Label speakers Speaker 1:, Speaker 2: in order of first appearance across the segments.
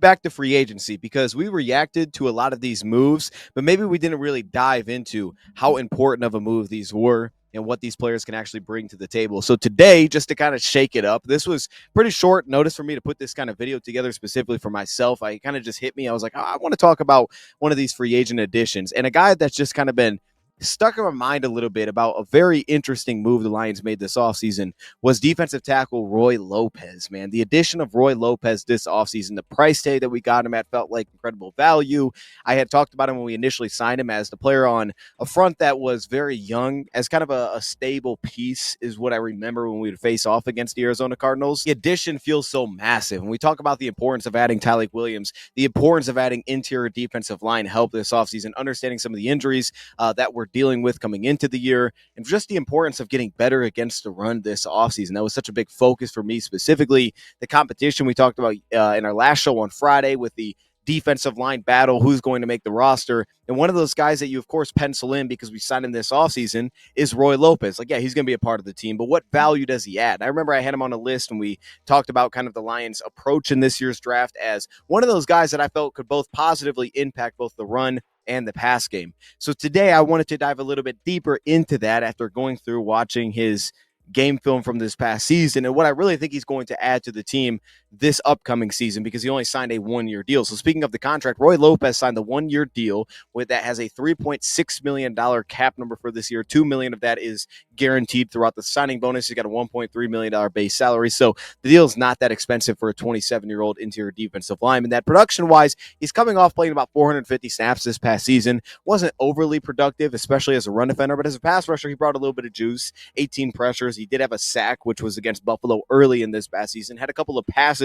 Speaker 1: back to free agency because we reacted to a lot of these moves, but maybe we didn't really dive into how important of a move these were and what these players can actually bring to the table. So today, just to kind of shake it up, this was pretty short notice for me to put this kind of video together specifically for myself. I kind of just hit me. I was like, oh, I want to talk about one of these free agent additions and a guy that's just kind of been stuck in my mind a little bit about a very interesting move the Lions made this offseason was defensive tackle Roy Lopez, man. The addition of Roy Lopez this offseason, the price tag that we got him at felt like incredible value. I had talked about him when we initially signed him as the player on a front that was very young, as kind of a stable piece is what I remember when we would face off against the Arizona Cardinals. The addition feels so massive. When we talk about the importance of adding Tyleik Williams, the importance of adding interior defensive line help this offseason, understanding some of the injuries that we're dealing with coming into the year, and just the importance of getting better against the run this offseason. That was such a big focus for me, specifically the competition we talked about in our last show on Friday with the defensive line battle, who's going to make the roster. And one of those guys that you, of course, pencil in because we signed him this offseason is Roy Lopez. Like, yeah, he's going to be a part of the team, but what value does he add? And I remember I had him on a list when we talked about kind of the Lions' approach in this year's draft as one of those guys that I felt could both positively impact both the run and the pass game. So today I wanted to dive a little bit deeper into that after going through watching his game film from this past season and what I really think he's going to add to the team this upcoming season because he only signed a one-year deal. So speaking of the contract, Roy Lopez signed the one-year deal that has a $3.6 million cap number for this year. $2 million of that is guaranteed throughout the signing bonus. He's got a $1.3 million base salary. So the deal is not that expensive for a 27-year-old interior defensive lineman. That production-wise, he's coming off playing about 450 snaps this past season. Wasn't overly productive, especially as a run defender, but as a pass rusher, he brought a little bit of juice, 18 pressures. He did have a sack, which was against Buffalo early in this past season, had a couple of passes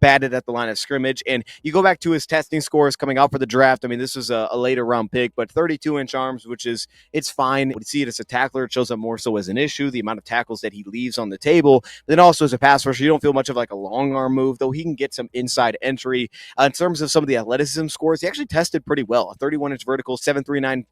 Speaker 1: batted at the line of scrimmage. And you go back to his testing scores coming out for the draft. I mean, this was a later round pick, but 32-inch arms, which is, it's fine. When you see it as a tackler, it shows up more so as an issue, the amount of tackles that he leaves on the table. But then also as a pass rusher, you don't feel much of like a long arm move, though he can get some inside entry. In terms of some of the athleticism scores, he actually tested pretty well. A 31-inch vertical, 7.39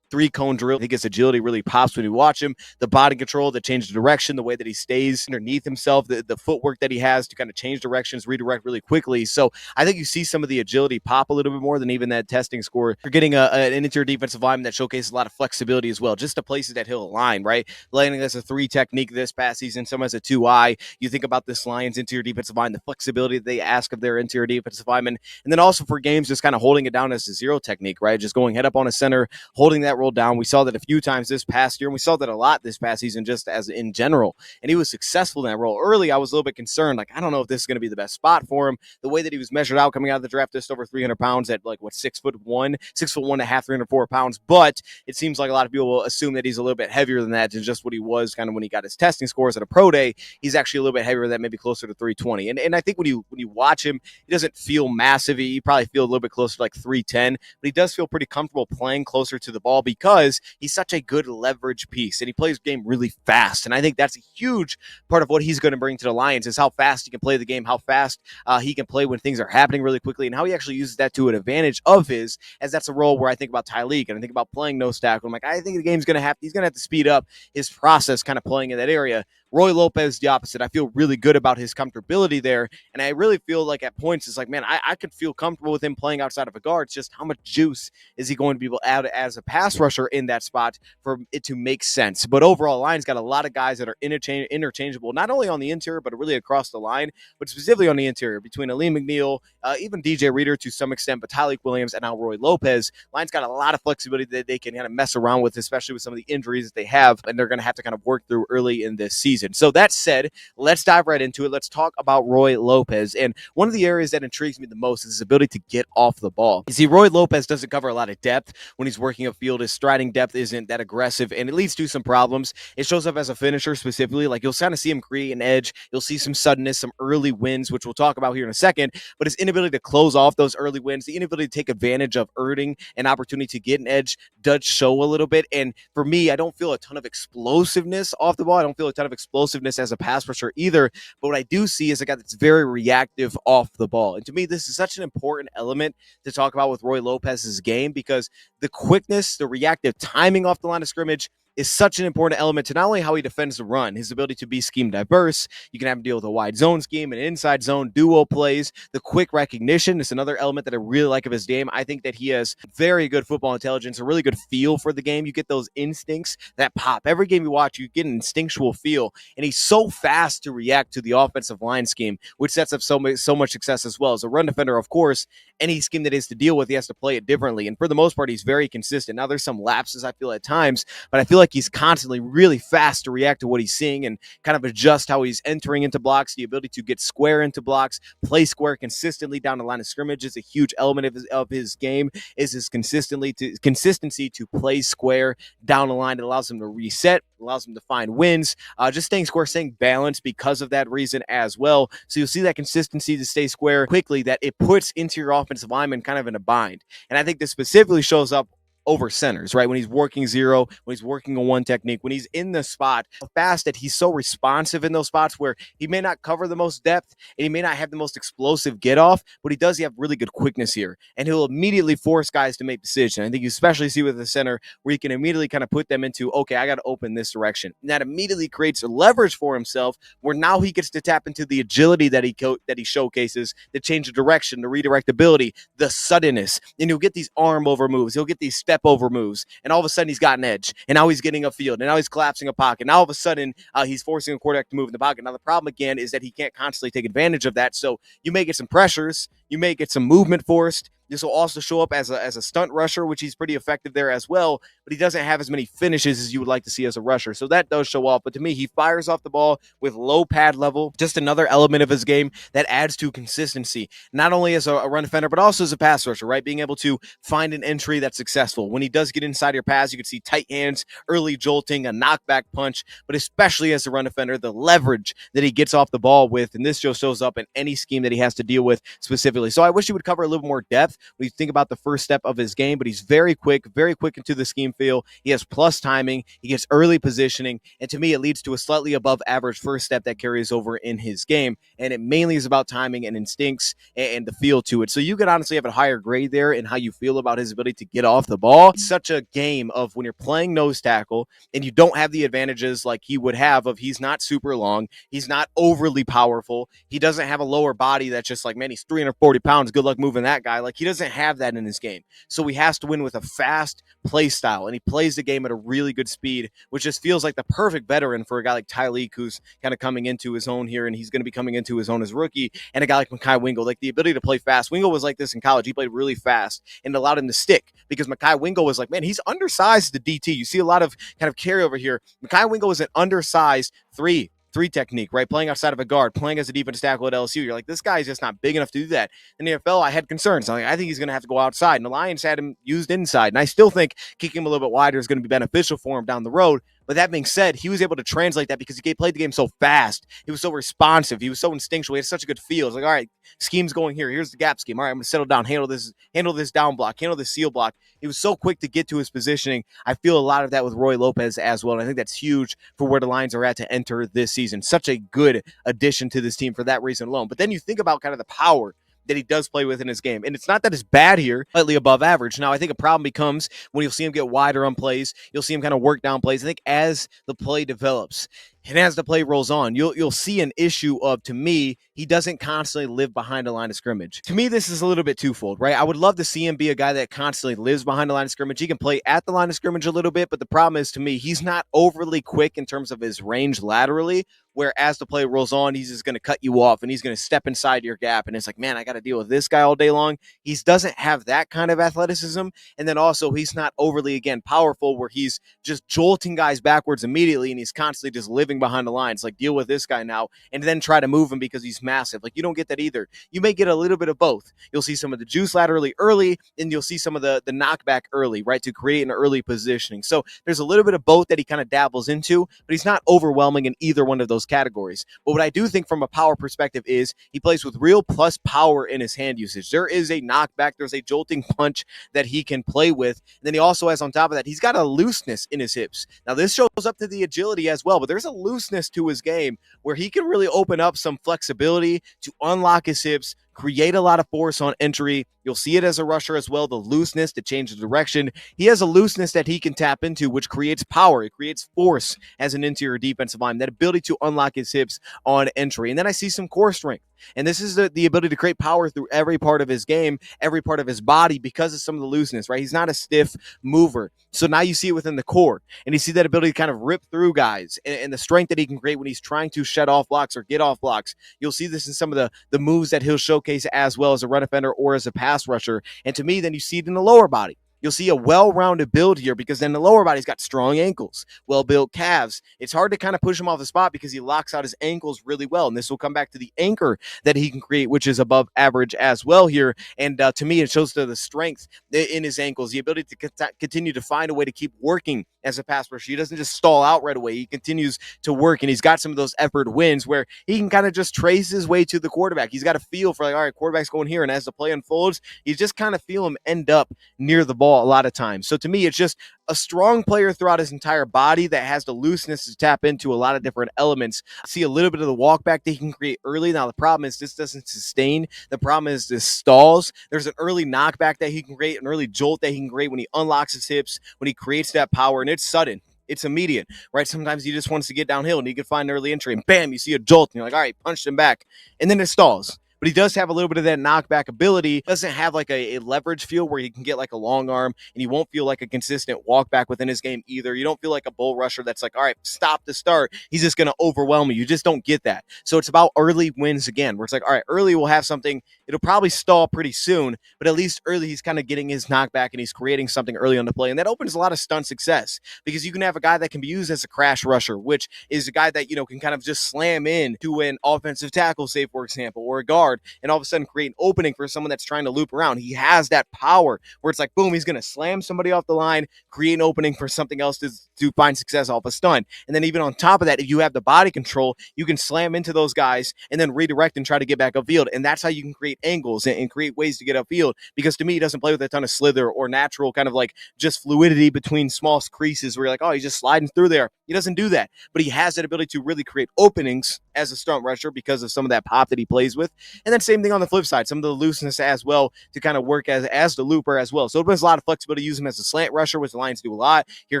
Speaker 1: three-cone drill. I think his agility really pops when you watch him. The body control, the change of direction, the way that he stays underneath himself, the footwork that he has to kind of change directions, redirect really quickly. So I think you see some of the agility pop a little bit more than even that testing score. You're getting an interior defensive lineman that showcases a lot of flexibility as well, just the places that he'll align, right? Landing as a 3 technique this past season, some as a 2-eye. You think about this Lions interior defensive line, the flexibility that they ask of their interior defensive linemen, and then also for games just kind of holding it down as a 0 technique, right? Just going head up on a center, holding that roll down. We saw that a few times this past year, and we saw that a lot this past season just as in general, and he was successful in that role. Early, I was a little bit concerned, like, I don't know if this is going to be the best spot for him. The way that he was measured out coming out of the draft, just over 300 pounds at like, 6'1", 6'1.5", 304 pounds, but it seems like a lot of people will assume that he's a little bit heavier than that than just what he was kind of when he got his testing scores at a pro day. He's actually a little bit heavier than that, maybe closer to 320, and I think when you watch him, he doesn't feel massive. He probably feel a little bit closer to like 310, but he does feel pretty comfortable playing closer to the ball because he's such a good leverage piece and he plays the game really fast. And I think that's a huge part of what he's going to bring to the Lions is how fast he can play the game, how fast he can play when things are happening really quickly, and how he actually uses that to an advantage of his, as that's a role where I think about Tyleik and I think about playing nose tackle. I'm like, I think the game's going to have, he's going to have to speed up his process kind of playing in that area. Roy Lopez, the opposite. I feel really good about his comfortability there. And I really feel like at points, it's like, man, I could feel comfortable with him playing outside of a guard. It's just how much juice is he going to be able to add as a pass rusher in that spot for it to make sense. But overall, Lions got a lot of guys that are interchangeable, not only on the interior, but really across the line, but specifically on the interior between Aleem McNeil, even DJ Reader to some extent, but Tyleik Williams and now Roy Lopez. Lions got a lot of flexibility that they can kind of mess around with, especially with some of the injuries that they have, and they're going to have to kind of work through early in this season. So that said, let's dive right into it. Let's talk about Roy Lopez. And one of the areas that intrigues me the most is his ability to get off the ball. You see, Roy Lopez doesn't cover a lot of depth when he's working upfield. His striding depth isn't that aggressive, and it leads to some problems. It shows up as a finisher specifically. Like, you'll kind of see him create an edge. You'll see some suddenness, some early wins, which we'll talk about here in a second. But his inability to close off those early wins, the inability to take advantage of earning an opportunity to get an edge does show a little bit. And for me, I don't feel a ton of explosiveness off the ball. I don't feel a ton of explosiveness as a pass rusher either. But what I do see is a guy that's very reactive off the ball. And to me, this is such an important element to talk about with Roy Lopez's game, because the quickness, the reactive timing off the line of scrimmage, is such an important element to not only how he defends the run, his ability to be scheme diverse. You can have him deal with a wide zone scheme, an inside zone, duo plays, the quick recognition is another element that I really like of his game. I think that he has very good football intelligence, a really good feel for the game. You get those instincts that pop. Every game you watch, you get an instinctual feel, and he's so fast to react to the offensive line scheme, which sets up so much success as well. As a run defender, of course, any scheme that is to deal with, he has to play it differently. And for the most part, he's very consistent. Now, there's some lapses, I feel, at times, but I feel like he's constantly really fast to react to what he's seeing and kind of adjust how he's entering into blocks. The ability to get square into blocks, play square consistently down the line of scrimmage is a huge element of his game, is his consistency to play square down the line. It allows him to reset, allows him to find wins, just staying square, staying balanced because of that reason as well. So you'll see that consistency to stay square quickly that it puts into your offensive lineman kind of in a bind. And I think this specifically shows up over centers, right? When he's working zero, when he's working on one technique, when he's in the spot, fast that he's so responsive in those spots where he may not cover the most depth and he may not have the most explosive get off, but he does have really good quickness here. And he'll immediately force guys to make decisions. I think you especially see with the center where he can immediately kind of put them into, okay, I got to open this direction. And that immediately creates a leverage for himself where now he gets to tap into the agility that he showcases, the change of direction, the redirectability, the suddenness. And he'll get these arm over moves. He'll get these step over moves, and all of a sudden he's got an edge, and now he's getting a field, and now he's collapsing a pocket. Now all of a sudden he's forcing a quarterback to move in the pocket. Now the problem again is that he can't constantly take advantage of that, so you may get some pressures, you may get some movement forced. This will also show up as a stunt rusher, which he's pretty effective there as well, but he doesn't have as many finishes as you would like to see as a rusher. So that does show off. But to me, he fires off the ball with low pad level, just another element of his game that adds to consistency, not only as a run defender, but also as a pass rusher, right? Being able to find an entry that's successful. When he does get inside your pass, you can see tight hands, early jolting, a knockback punch, but especially as a run defender, the leverage that he gets off the ball with, and this just shows up in any scheme that he has to deal with specifically. So I wish he would cover a little more depth when you think about the first step of his game, but he's very quick into the scheme feel. He has plus timing, he gets early positioning, and to me, it leads to a slightly above average first step that carries over in his game, and it mainly is about timing and instincts and the feel to it. So you could honestly have a higher grade there in how you feel about his ability to get off the ball. It's such a game of when you're playing nose tackle and you don't have the advantages like he would have of he's not super long, he's not overly powerful, he doesn't have a lower body that's just like, man, he's 340 pounds, good luck moving that guy. Like, he doesn't have that in his game. So he has to win with a fast play style, and he plays the game at a really good speed, which just feels like the perfect veteran for a guy like Tyleek, who's kind of coming into his own here, and he's going to be coming into his own as rookie, and a guy like Mekhi Wingo, like the ability to play fast. Wingo was like this in college. He played really fast and allowed him to stick because Mekhi Wingo was like, man, he's undersized to DT. You see a lot of kind of carryover here. Mekhi Wingo is an undersized three technique, right? Playing outside of a guard, playing as a defensive tackle at LSU. You're like, this guy's just not big enough to do that. In the NFL, I had concerns. I think he's going to have to go outside. And the Lions had him used inside. And I still think kicking him a little bit wider is going to be beneficial for him down the road. But that being said, he was able to translate that because he played the game so fast. He was so responsive. He was so instinctual. He had such a good feel. It's like, all right, scheme's going here. Here's the gap scheme. All right, I'm going to settle down, handle this down block, handle this seal block. He was so quick to get to his positioning. I feel a lot of that with Roy Lopez as well. And I think that's huge for where the Lions are at to enter this season. Such a good addition to this team for that reason alone. But then you think about kind of the power that he does play with in his game. And it's not that it's bad here, slightly above average. Now, I think a problem becomes when you'll see him get wider on plays. You'll see him kind of work down plays. I think as the play develops and as the play rolls on, you'll see an issue of, to me, he doesn't constantly live behind the line of scrimmage. To me, this is a little bit twofold, right? I would love to see him be a guy that constantly lives behind the line of scrimmage. He can play at the line of scrimmage a little bit, but the problem is, to me, he's not overly quick in terms of his range laterally, where as the play rolls on, he's just going to cut you off and he's going to step inside your gap. And it's like, man, I got to deal with this guy all day long. He doesn't have that kind of athleticism. And then also he's not overly, again, powerful where he's just jolting guys backwards immediately and he's constantly just living behind the lines. Like, deal with this guy now and then try to move him because he's massive. Like, you don't get that either. You may get a little bit of both. You'll see some of the juice laterally early and you'll see some of the knockback early, right, to create an early positioning. So there's a little bit of both that he kind of dabbles into, but he's not overwhelming in either one of those categories. But what I do think from a power perspective is he plays with real plus power in his hand usage. There is a knockback, there's a jolting punch that he can play with. And then he also has, on top of that, he's got a looseness in his hips. Now this shows up to the agility as well, but there's a looseness to his game where he can really open up some flexibility to unlock his hips, create a lot of force on entry. You'll see it as a rusher as well, the looseness to change the direction. He has a looseness that he can tap into, which creates power. It creates force as an interior defensive line, that ability to unlock his hips on entry. And then I see some core strength. And this is the ability to create power through every part of his game, every part of his body because of some of the looseness, right? He's not a stiff mover. So now you see it within the core, and you see that ability to kind of rip through guys and the strength that he can create when he's trying to shed off blocks or get off blocks. You'll see this in some of the moves that he'll showcase as well as a run offender or as a pass rusher. And to me, then you see it in the lower body. You'll see a well-rounded build here because then the lower body's got strong ankles, well-built calves. It's hard to kind of push him off the spot because he locks out his ankles really well. And this will come back to the anchor that he can create, which is above average as well here. And to me, it shows the strength in his ankles, the ability to continue to find a way to keep working as a pass rusher. He doesn't just stall out right away. He continues to work, and he's got some of those effort wins where he can kind of just trace his way to the quarterback. He's got a feel for, like, all right, quarterback's going here. And as the play unfolds, you just kind of feel him end up near the ball a lot of times. So to me, it's just a strong player throughout his entire body that has the looseness to tap into a lot of different elements. I see a little bit of the walk back that he can create early. Now, the problem is this doesn't sustain. The problem is this stalls. There's an early knockback that he can create, an early jolt that he can create when he unlocks his hips, when he creates that power, and it's sudden. It's immediate, right? Sometimes he just wants to get downhill and he can find an early entry, and bam, you see a jolt, and you're like, all right, punched him back. And then it stalls. But he does have a little bit of that knockback ability. Doesn't have like a leverage feel where he can get like a long arm, and you won't feel like a consistent walk back within his game either. You don't feel like a bull rusher that's like, all right, stop to start. He's just going to overwhelm you. You just don't get that. So it's about early wins again, where it's like, all right, early we'll have something. It'll probably stall pretty soon, but at least early he's kind of getting his knockback and he's creating something early on the play. And that opens a lot of stunt success because you can have a guy that can be used as a crash rusher, which is a guy that, can kind of just slam in to an offensive tackle, say, for example, or a guard, and all of a sudden create an opening for someone that's trying to loop around. He has that power where it's like, boom, he's going to slam somebody off the line, create an opening for something else to find success off a stunt. And then even on top of that, if you have the body control, you can slam into those guys and then redirect and try to get back upfield. And that's how you can create angles and create ways to get upfield, because to me, he doesn't play with a ton of slither or natural kind of like just fluidity between small creases where you're like, oh, he's just sliding through there. He doesn't do that, but he has that ability to really create openings as a stunt rusher because of some of that pop that he plays with. And then same thing on the flip side, some of the looseness as well to kind of work as the looper as well. So it opens a lot of flexibility to use him as a slant rusher, which the Lions do a lot. Here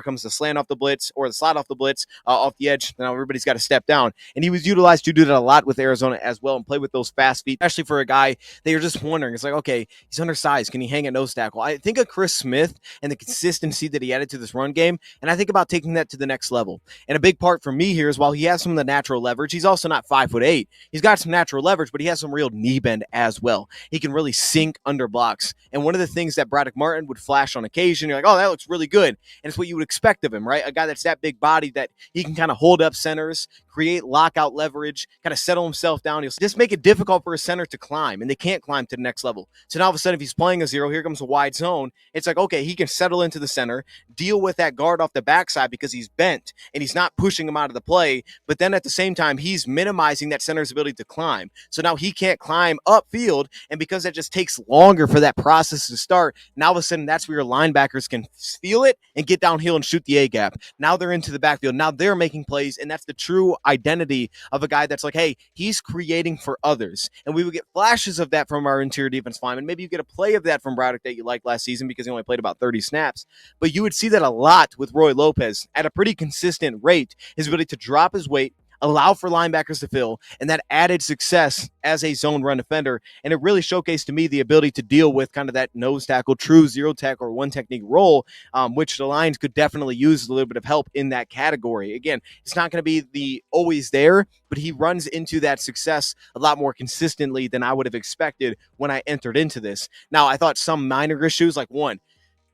Speaker 1: comes the slant off the blitz or the slot off the blitz off the edge. Now everybody's got to step down. And he was utilized to do that a lot with Arizona as well and play with those fast feet, especially for a guy that you're just wondering. It's like, okay, he's undersized. Can he hang at nose tackle? I think of Chris Smith and the consistency that he added to this run game, and I think about taking that to the next level. And a big part for me here is while he has some of the natural leverage, he's also not 5'8". He's got some natural leverage, but he has some real knee bend as well. He can really sink under blocks. And one of the things that Braddock Martin would flash on occasion, you're like, oh, that looks really good. And it's what you would expect of him, right? A guy that's that big body that he can kind of hold up centers, create lockout leverage, kind of settle himself down. He'll just make it difficult for a center to climb, and they can't climb to the next level. So now all of a sudden, if he's playing a zero, here comes a wide zone. It's like, okay, he can settle into the center, deal with that guard off the backside because he's bent, and he's not pushing him out of the play. But then at the same time, he's minimizing that center's ability to climb. So now he can't climb upfield, and because that just takes longer for that process to start, now all of a sudden, that's where your linebackers can feel it and get downhill and shoot the A-gap. Now they're into the backfield. Now they're making plays, and that's the true identity of a guy that's like, hey, he's creating for others. And we would get flashes of that from our interior defense lineman. Maybe you get a play of that from Braddock that you liked last season because he only played about 30 snaps. But you would see that a lot with Roy Lopez at a pretty consistent rate, his ability to drop his weight, allow for linebackers to fill, and that added success as a zone run defender. And it really showcased to me the ability to deal with kind of that nose tackle, true zero tackle or one technique role, which the Lions could definitely use a little bit of help in that category. Again, it's not going to be the always there, but he runs into that success a lot more consistently than I would have expected when I entered into this. Now, I thought some minor issues, like one,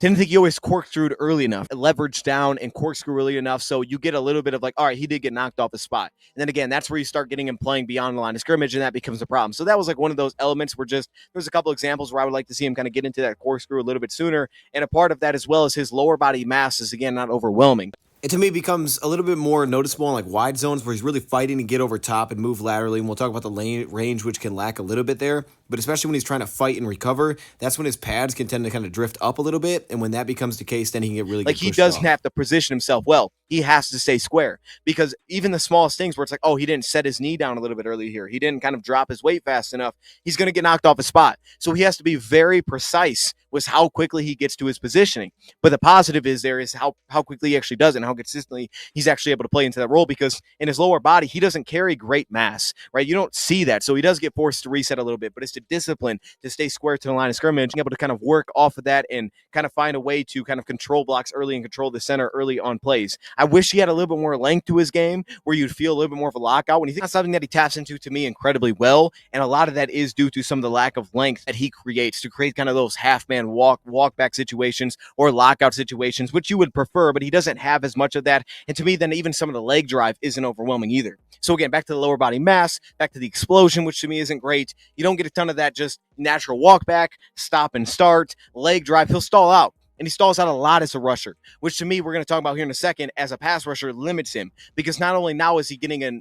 Speaker 1: didn't think he always corkscrewed early enough, leveraged down and corkscrew early enough. So you get a little bit of like, all right, he did get knocked off the spot. And then again, that's where you start getting him playing beyond the line of scrimmage, and that becomes a problem. So that was like one of those elements where there's a couple examples where I would like to see him kind of get into that corkscrew a little bit sooner. And a part of that as well as his lower body mass is, again, not overwhelming. It to me becomes a little bit more noticeable in like wide zones where he's really fighting to get over top and move laterally. And we'll talk about the lane range, which can lack a little bit there.
Speaker 2: but especially when he's trying to fight and recover, that's when his pads can tend to kind of drift up a little bit. And when that becomes the case, then he can get really
Speaker 1: Like,
Speaker 2: get
Speaker 1: he
Speaker 2: pushed
Speaker 1: doesn't
Speaker 2: off.
Speaker 1: have to position himself well. He has to stay square, because even the smallest things where it's like, oh, he didn't set his knee down a little bit early here, he didn't kind of drop his weight fast enough, he's going to get knocked off his spot. So he has to be very precise with how quickly he gets to his positioning. But the positive is how quickly he actually does it and how consistently he's actually able to play into that role, because in his lower body, he doesn't carry great mass, right? You don't see that. So he does get forced to reset a little bit, but it's to discipline to stay square to the line of scrimmage, being able to kind of work off of that and kind of find a way to kind of control blocks early and control the center early on plays. I wish he had a little bit more length to his game where you'd feel a little bit more of a lockout. When you think that's something that he taps into, to me, incredibly well, and a lot of that is due to some of the lack of length that he creates to create kind of those half-man walk back situations or lockout situations, which you would prefer, but he doesn't have as much of that. And to me, then even some of the leg drive isn't overwhelming either. So again, back to the lower body mass, back to the explosion, which to me isn't great. You don't get a ton of that just natural walk back, stop and start, leg drive. He'll stall out. And he stalls out a lot as a rusher, which to me, we're going to talk about here in a second, as a pass rusher limits him, because not only now is he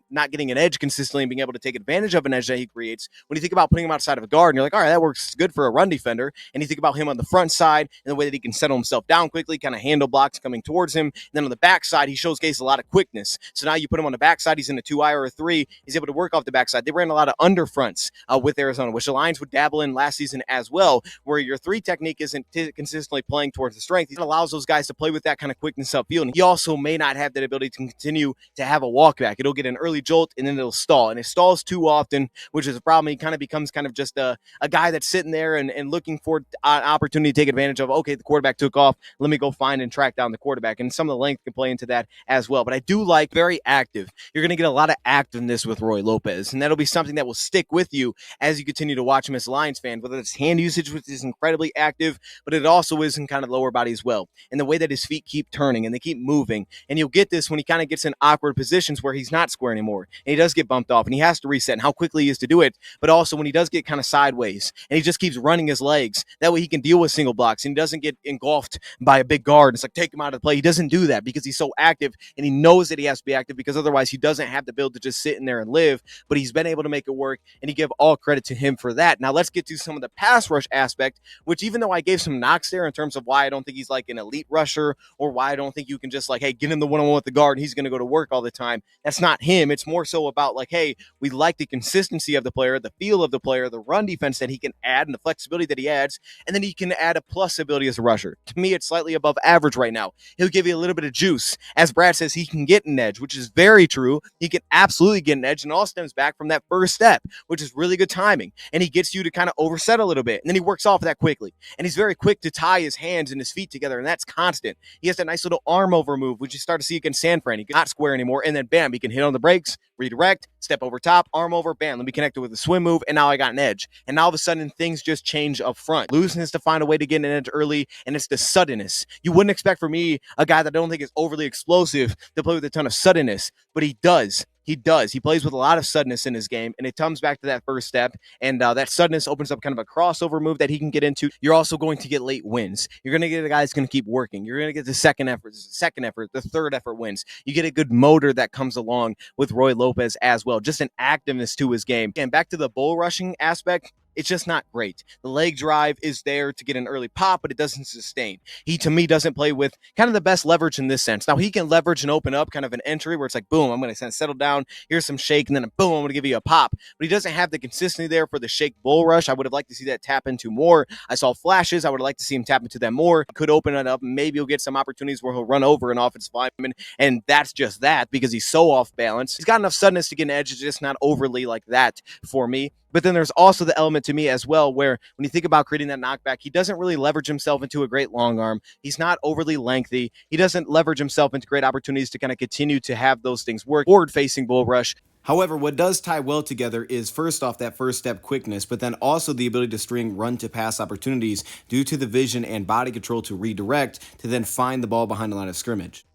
Speaker 1: not getting an edge consistently and being able to take advantage of an edge that he creates. When you think about putting him outside of a guard, and you're like, all right, that works good for a run defender. And you think about him on the front side and the way that he can settle himself down quickly, kind of handle blocks coming towards him. And then on the backside, he showcases a lot of quickness. So now you put him on the backside, he's in a 2-eye or a 3. He's able to work off the backside. They ran a lot of underfronts with Arizona, which the Lions would dabble in last season as well, where your 3 technique isn't consistently playing towards the strength. It allows those guys to play with that kind of quickness upfield. And he also may not have that ability to continue to have a walk back. It'll get an early jolt and then it'll stall. And it stalls too often, which is a problem. He kind of becomes kind of just a guy that's sitting there and looking for an opportunity to take advantage of, okay, the quarterback took off, let me go find and track down the quarterback. And some of the length can play into that as well. But I do like very active. You're going to get a lot of activeness with Roy Lopez. And that'll be something that will stick with you as you continue to watch him as a Lions fan, whether it's hand usage, which is incredibly active, but it also is in kind of lower body as well. And the way that his feet keep turning and they keep moving. And you'll get this when he kind of gets in awkward positions where he's not square anymore. And he does get bumped off and he has to reset, and how quickly he is to do it. But also when he does get kind of sideways and he just keeps running his legs, that way he can deal with single blocks and he doesn't get engulfed by a big guard. It's like, take him out of the play. He doesn't do that because he's so active, and he knows that he has to be active, because otherwise he doesn't have the ability to just sit in there and live. But he's been able to make it work, and you give all credit to him for that. Now let's get to some of the pass rush aspect, which, even though I gave some knocks there in terms of why I don't think he's like an elite rusher, or why I don't think you can just like, hey, get in the one-on-one with the guard and he's going to go to work all the time. That's not him. It's more so about like, hey, we like the consistency of the player, the feel of the player, the run defense that he can add, and the flexibility that he adds, and then he can add a plus ability as a rusher. To me, it's slightly above average right now. He'll give you a little bit of juice. As Brad says, he can get an edge, which is very true. He can absolutely get an edge, and all stems back from that first step, which is really good timing. And he gets you to kind of overset a little bit, and then he works off of that quickly. And he's very quick to tie his hands and his feet together, and that's constant. He has that nice little arm over move, which you start to see against San Fran. He can not square anymore, and then bam, he can hit on the brakes, redirect, step over top, arm over, bam, let me connect it with a swim move, and now I got an edge. And now all of a sudden, things just change up front. Looseness to find a way to get an edge early, and it's the suddenness. You wouldn't expect for me, a guy that I don't think is overly explosive, to play with a ton of suddenness, but he does. He does. He plays with a lot of suddenness in his game, and it comes back to that first step, and that suddenness opens up kind of a crossover move that he can get into. You're also going to get late wins. You're going to get a guy that's going to keep working. You're going to get the second effort, the third effort wins. You get a good motor that comes along with Roy Lopez as well. Just an activeness to his game. And back to the bull rushing aspect, it's just not great. The leg drive is there to get an early pop, but it doesn't sustain. He, to me, doesn't play with kind of the best leverage in this sense. Now, he can leverage and open up kind of an entry where it's like, boom, I'm going to settle down. Here's some shake, and then boom, I'm going to give you a pop. But he doesn't have the consistency there for the shake bull rush. I would have liked to see that tap into more. I saw flashes. I would have liked to see him tap into that more. Could open it up. Maybe he'll get some opportunities where he'll run over an offensive lineman, and that's just that because he's so off balance. He's got enough suddenness to get an edge. It's just not overly like that for me. But then there's also the element to me as well where when you think about creating that knockback, he doesn't really leverage himself into a great long arm. He's not overly lengthy. He doesn't leverage himself into great opportunities to kind of continue to have those things work. Forward-facing bull rush.
Speaker 2: However, what does tie well together is first off that first step quickness, but then also the ability to string run to pass opportunities due to the vision and body control to redirect to then find the ball behind the line of scrimmage.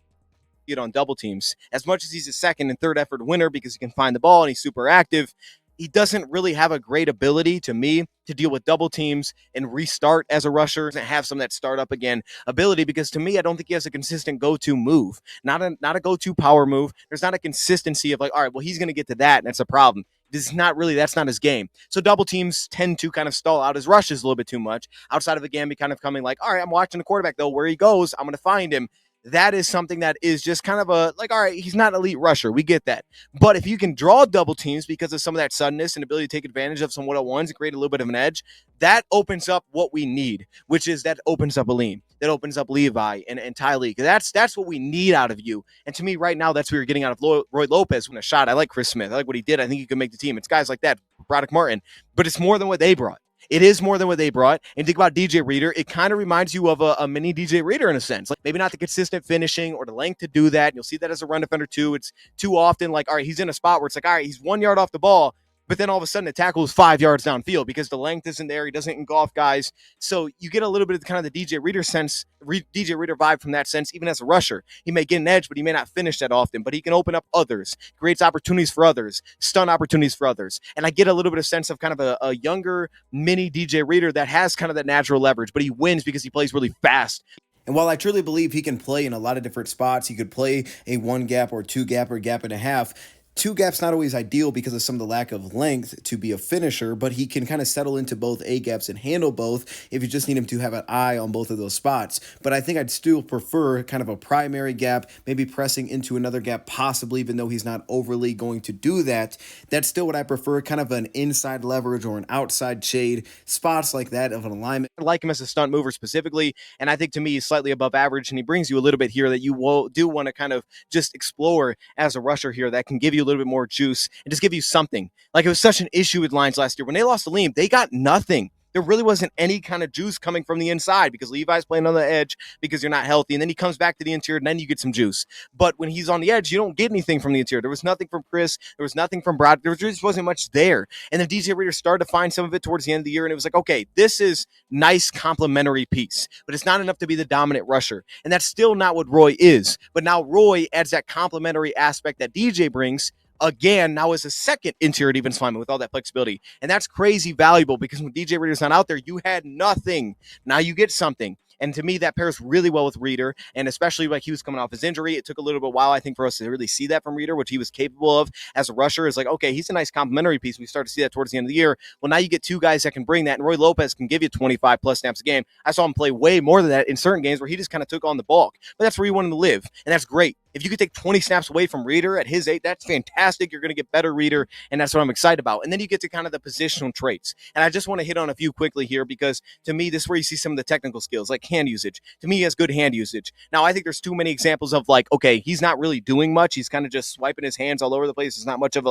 Speaker 1: Get on double teams. As much as he's a second and third effort winner because he can find the ball and he's super active, he doesn't really have a great ability, to me, to deal with double teams and restart as a rusher. Doesn't have some of that start up again ability because, to me, I don't think he has a consistent go-to move. Not a go-to power move. There's not a consistency of like, all right, well, he's going to get to that, and that's a problem. that's not his game. So double teams tend to kind of stall out his rushes a little bit too much. Outside of, again, becoming like, all right, I'm watching the quarterback though, where he goes, I'm going to find him. That is something that is just kind of a like, all right, he's not an elite rusher. We get that. But if you can draw double teams because of some of that suddenness and ability to take advantage of some one-on-ones and create a little bit of an edge, that opens up what we need, which is that opens up Aleem, that opens up Levi and Ty Lee. That's what we need out of you. And to me, right now, that's what you're getting out of Roy Lopez when a shot. I like Chris Smith. I like what he did. I think he could make the team. It's guys like that, Broderick Martin, but it's more than what they brought. It is more than what they brought. And think about DJ Reader. It kind of reminds you of a mini DJ Reader in a sense. Like maybe not the consistent finishing or the length to do that. You'll see that as a run defender too. It's too often like, all right, he's in a spot where it's like, all right, he's 1 yard off the ball, but then all of a sudden the tackle is 5 yards downfield because the length isn't there. He doesn't engulf guys. So you get a little bit of kind of the DJ Reader sense, DJ Reader vibe from that sense, even as a rusher. He may get an edge, but he may not finish that often, but he can open up others, creates opportunities for others, stun opportunities for others. And I get a little bit of sense of kind of a younger mini DJ Reader that has kind of that natural leverage, but he wins because he plays really fast.
Speaker 2: And while I truly believe he can play in a lot of different spots, he could play a one gap or two gap or gap and a half. Two gaps not always ideal because of some of the lack of length to be a finisher, but he can kind of settle into both A gaps and handle both if you just need him to have an eye on both of those spots. But I think I'd still prefer kind of a primary gap, maybe pressing into another gap, possibly, even though he's not overly going to do that. That's still what I prefer, kind of an inside leverage or an outside shade, spots like that of an alignment.
Speaker 1: I like him as a stunt mover specifically, and I think to me he's slightly above average, and he brings you a little bit here that you do want to kind of just explore as a rusher here that can give you a little bit more juice and just give you something. Like it was such an issue with Lions last year. When they lost Aleem, they got nothing. There really wasn't any kind of juice coming from the inside because Levi's playing on the edge because you're not healthy. And then he comes back to the interior and then you get some juice. But when he's on the edge, you don't get anything from the interior. There was nothing from Chris. There was nothing from Brad. There just wasn't much there. And then DJ Reader started to find some of it towards the end of the year. And it was like, okay, this is nice complementary piece, but it's not enough to be the dominant rusher. And that's still not what Roy is. But now Roy adds that complementary aspect that DJ brings again, now as a second interior defense lineman with all that flexibility. And that's crazy valuable because when DJ Reader's not out there, you had nothing. Now you get something. And to me, that pairs really well with Reader, and especially like he was coming off his injury. It took a little bit while, I think, for us to really see that from Reader, which he was capable of as a rusher. Is like, okay, he's a nice complementary piece. We start to see that towards the end of the year. Well, now you get two guys that can bring that, and Roy Lopez can give you 25 plus snaps a game. I saw him play way more than that in certain games where he just kind of took on the bulk, but that's where you want him to live, and that's great. If you could take 20 snaps away from Reader at his age, that's fantastic. You're going to get better Reader, and that's what I'm excited about. And then you get to kind of the positional traits. And I just want to hit on a few quickly here because, to me, this is where you see some of the technical skills, like hand usage. To me, he has good hand usage. Now, I think there's too many examples of, like, okay, he's not really doing much. He's kind of just swiping his hands all over the place. It's not much of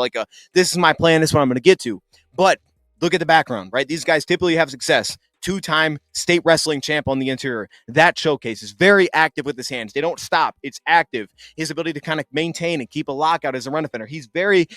Speaker 1: this is my plan, this is what I'm going to get to. But look at the background, right? These guys typically have success. Two-time state wrestling champ on the interior. That showcase is very active with his hands. They don't stop. It's active. His ability to kind of maintain and keep a lockout as a run defender. He's very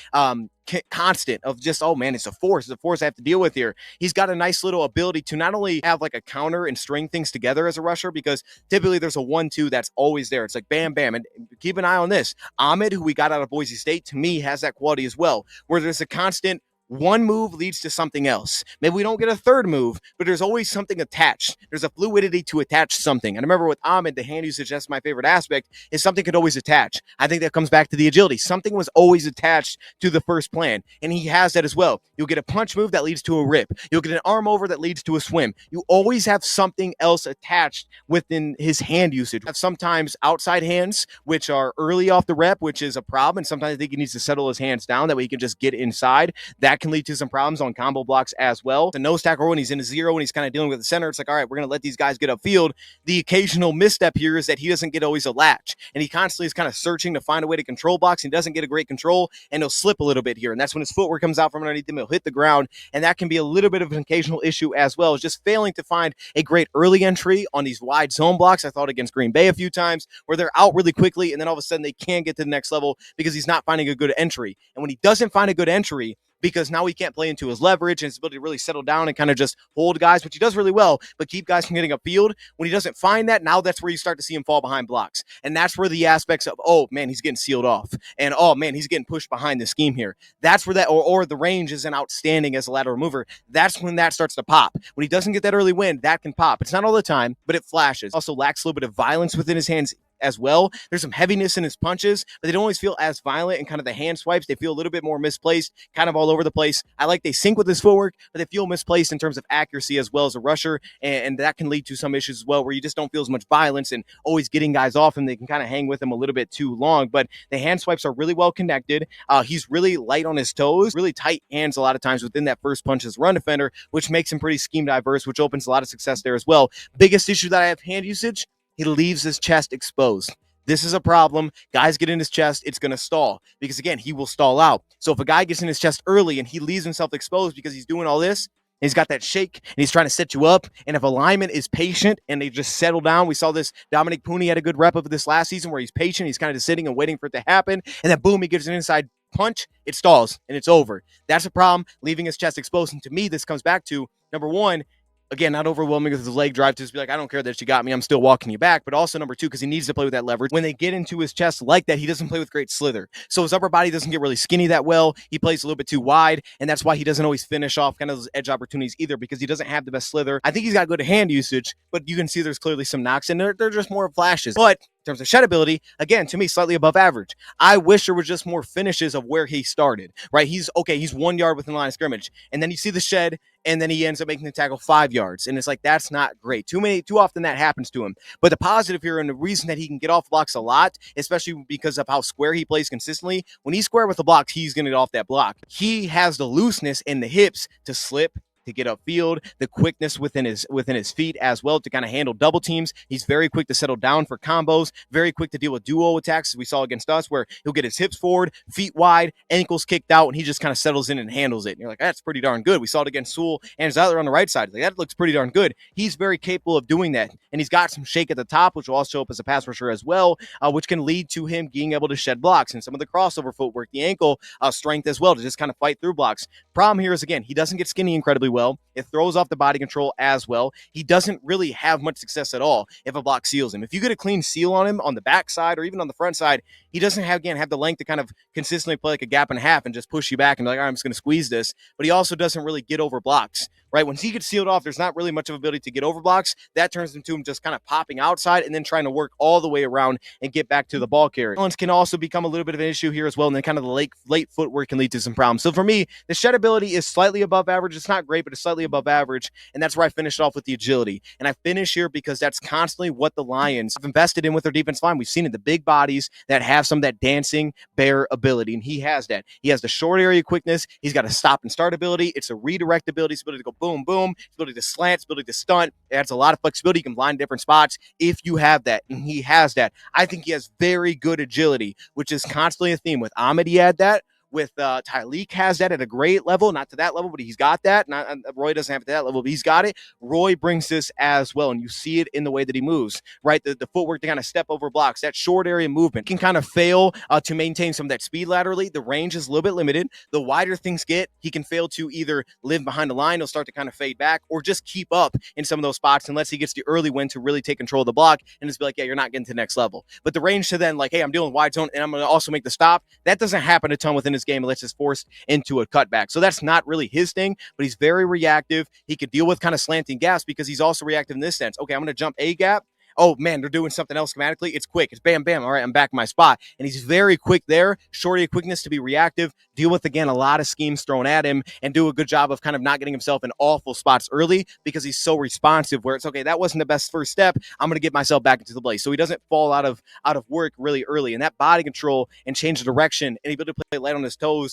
Speaker 1: constant of just, oh man, it's a force. It's a force I have to deal with here. He's got a nice little ability to not only have like a counter and string things together as a rusher, because typically there's a 1-2 that's always there. It's like bam, bam. And keep an eye on this. Ahmed, who we got out of Boise State, to me has that quality as well, where there's a constant one move leads to something else. Maybe we don't get a third move, but there's always something attached. There's a fluidity to attach something. And I remember with Ahmed, the hand usage, that's my favorite aspect, is something could always attach. I think that comes back to the agility. Something was always attached to the first plan, and he has that as well. You'll get a punch move that leads to a rip. You'll get an arm over that leads to a swim. You always have something else attached within his hand usage. Have sometimes outside hands, which are early off the rep, which is a problem, and sometimes I think he needs to settle his hands down. That way he can just get inside. That can lead to some problems on combo blocks as well. The nose tackle, when he's in a zero and he's kind of dealing with the center, it's like, all right, we're going to let these guys get upfield. The occasional misstep here is that he doesn't get always a latch, and he constantly is kind of searching to find a way to control blocks. He doesn't get a great control, and he'll slip a little bit here, and that's when his footwork comes out from underneath him. He'll hit the ground, and that can be a little bit of an occasional issue as well. It's just failing to find a great early entry on these wide zone blocks. I thought against Green Bay a few times where they're out really quickly, and then all of a sudden they can't get to the next level because he's not finding a good entry. And when he doesn't find a good entry, because now he can't play into his leverage and his ability to really settle down and kind of just hold guys, which he does really well, but keep guys from getting upfield. When he doesn't find that, now that's where you start to see him fall behind blocks. And that's where the aspects of, oh, man, he's getting sealed off. And, oh, man, he's getting pushed behind the scheme here. That's where that, or the range isn't outstanding as a lateral mover. That's when that starts to pop. When he doesn't get that early win, that can pop. It's not all the time, but it flashes. Also lacks a little bit of violence within his hands as well. There's some heaviness in his punches, but they don't always feel as violent, and kind of the hand swipes, they feel a little bit more misplaced, kind of all over the place. I like they sync with his footwork, but they feel misplaced in terms of accuracy as well as a rusher, and that can lead to some issues as well, where you just don't feel as much violence and always getting guys off him. They can kind of hang with him a little bit too long, but the hand swipes are really well connected. He's really light on his toes, really tight hands a lot of times within that first punch as run defender, which makes him pretty scheme diverse, which opens a lot of success there as well. Biggest issue that I have hand usage, he leaves his chest exposed. This is a problem. Guys get in his chest, it's going to stall because, again, he will stall out. So if a guy gets in his chest early and he leaves himself exposed because he's doing all this, he's got that shake and he's trying to set you up. And if a lineman is patient and they just settle down, we saw this. Dominic Pooney had a good rep of this last season where he's patient. He's kind of just sitting and waiting for it to happen. And then boom, he gives an inside punch. It stalls and it's over. That's a problem, leaving his chest exposed. And to me, this comes back to, number one, again, not overwhelming with his leg drive to just be like, I don't care that you got me, I'm still walking you back. But also, number two, because he needs to play with that leverage. When they get into his chest like that, he doesn't play with great slither. So his upper body doesn't get really skinny that well. He plays a little bit too wide, and that's why he doesn't always finish off kind of those edge opportunities either, because he doesn't have the best slither. I think he's got good hand usage, but you can see there's clearly some knocks, and they're just more flashes. But in terms of shed ability, again, to me, slightly above average. I wish there was just more finishes of where he started, right? He's 1 yard within the line of scrimmage, and then you see the shed, and then he ends up making the tackle 5 yards. And it's like, that's not great. Too often that happens to him. But the positive here, and the reason that he can get off blocks a lot, especially because of how square he plays consistently, when he's square with the blocks, he's going to get off that block. He has the looseness in the hips to slip, to get upfield, the quickness within his feet as well to kind of handle double teams. He's very quick to settle down for combos, very quick to deal with duo attacks, as we saw against us, where he'll get his hips forward, feet wide, ankles kicked out, and he just kind of settles in and handles it. And you're like, that's pretty darn good. We saw it against Sewell and Zeitler on the right side. Like, that looks pretty darn good. He's very capable of doing that, and he's got some shake at the top, which will also show up as a pass rusher as well, which can lead to him being able to shed blocks and some of the crossover footwork, the ankle strength as well, to just kind of fight through blocks. Problem here is, again, he doesn't get skinny incredibly well. It throws off the body control as well. He doesn't really have much success at all if a block seals him. If you get a clean seal on him on the back side or even on the front side, he doesn't have the length to kind of consistently play like a gap and a half and just push you back and be like, all right, I'm just going to squeeze this. But he also doesn't really get over blocks, right? When he gets sealed off, there's not really much of ability to get over blocks. That turns into him just kind of popping outside and then trying to work all the way around and get back to the ball carrier. Balance can also become a little bit of an issue here as well, and then kind of the late footwork can lead to some problems. So for me, the shed ability is slightly above average. It's not great, but it's slightly above average, and that's where I finished off with the agility. And I finish here because that's constantly what the Lions have invested in with their defense line. We've seen it, the big bodies that have some of that dancing bear ability, and he has that. He has the short area quickness. He's got a stop and start ability. It's a redirect ability. It's ability to go boom, boom. It's ability to slant. It's ability to stunt. It adds a lot of flexibility. You can blind different spots if you have that, and he has that. I think he has very good agility, which is constantly a theme. With Ahmed, he had that. With Tyleek has that at a great level, not to that level, but he's got that. Roy doesn't have it to that level, but he's got it. Roy brings this as well, and you see it in the way that he moves, right? The footwork to kind of step over blocks, that short area movement can kind of fail to maintain some of that speed laterally. The range is a little bit limited. The wider things get, he can fail to either live behind the line, he'll start to kind of fade back, or just keep up in some of those spots unless he gets the early win to really take control of the block and just be like, yeah, you're not getting to the next level. But the range to then, like, hey, I'm dealing with wide zone and I'm going to also make the stop, that doesn't happen a ton within his game unless it's forced into a cutback. So that's not really his thing, but he's very reactive. He could deal with kind of slanting gaps because he's also reactive in this sense. Okay, I'm going to jump a gap. Oh, man, they're doing something else schematically. It's quick. It's bam, bam. All right, I'm back in my spot. And he's very quick there. Shorty quickness to be reactive, deal with, again, a lot of schemes thrown at him, and do a good job of kind of not getting himself in awful spots early because he's so responsive where it's, okay, that wasn't the best first step. I'm going to get myself back into the play. So he doesn't fall out of work really early. And that body control and change of direction and ability to play light on his toes.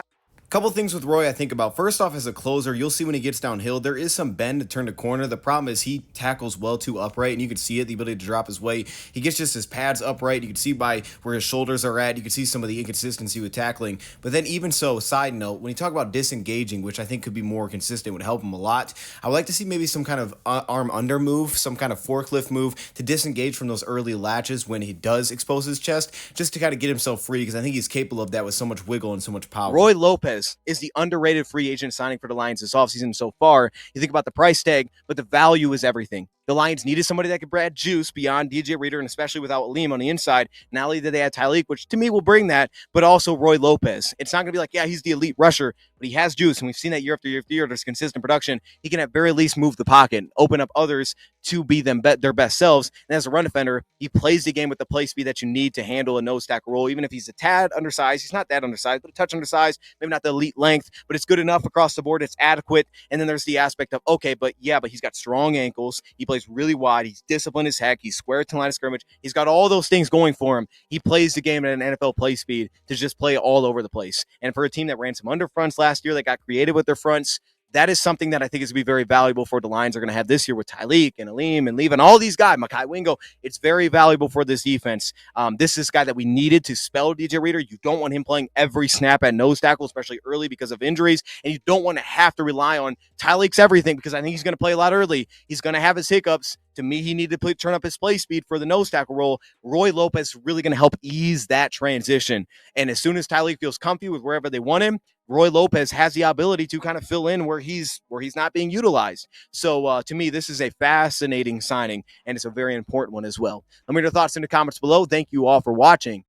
Speaker 2: Couple things with Roy I think about. First off, as a closer, you'll see when he gets downhill, there is some bend to turn the corner. The problem is he tackles well too upright, and you can see it, the ability to drop his weight. He gets just his pads upright. You can see by where his shoulders are at. You can see some of the inconsistency with tackling. But then even so, side note, when you talk about disengaging, which I think could be more consistent, would help him a lot, I would like to see maybe some kind of arm under move, some kind of forklift move to disengage from those early latches when he does expose his chest, just to kind of get himself free, because I think he's capable of that with so much wiggle and so much power.
Speaker 1: Roy Lopez is the underrated free agent signing for the Lions this offseason so far. You think about the price tag, but the value is everything. The Lions needed somebody that could add juice beyond DJ Reader, and especially without Aleem on the inside. Not only did they add Tyleek, which to me will bring that, but also Roy Lopez. It's not going to be like, yeah, he's the elite rusher, but he has juice, and we've seen that year after year after year. There's consistent production. He can at very least move the pocket, open up others to be their best selves. And as a run defender, he plays the game with the play speed that you need to handle a nose tackle role. Even if he's a tad undersized, he's not that undersized, but a touch undersized, maybe not the elite length, but it's good enough across the board. It's adequate. And then there's the aspect of, okay, but he's got strong ankles. He plays really wide. He's disciplined as heck. He's square to the line of scrimmage. He's got all those things going for him. He plays the game at an NFL play speed to just play all over the place. And for a team that ran some under fronts last year, that got creative with their fronts, that is something that I think is going to be very valuable for the Lions are going to have this year with Tyleek and Aleem and Leave and all these guys, Makai Wingo. It's very valuable for this defense. This is a guy that we needed to spell DJ Reader. You don't want him playing every snap at nose tackle, especially early because of injuries, and you don't want to have to rely on Tyleek's everything because I think he's going to play a lot early. He's going to have his hiccups. To me, he needed to turn up his play speed for the nose tackle role. Roy Lopez is really going to help ease that transition. And as soon as Tyleek feels comfy with wherever they want him, Roy Lopez has the ability to kind of fill in where he's not being utilized. So to me, this is a fascinating signing, and it's a very important one as well. Let me know your thoughts in the comments below. Thank you all for watching.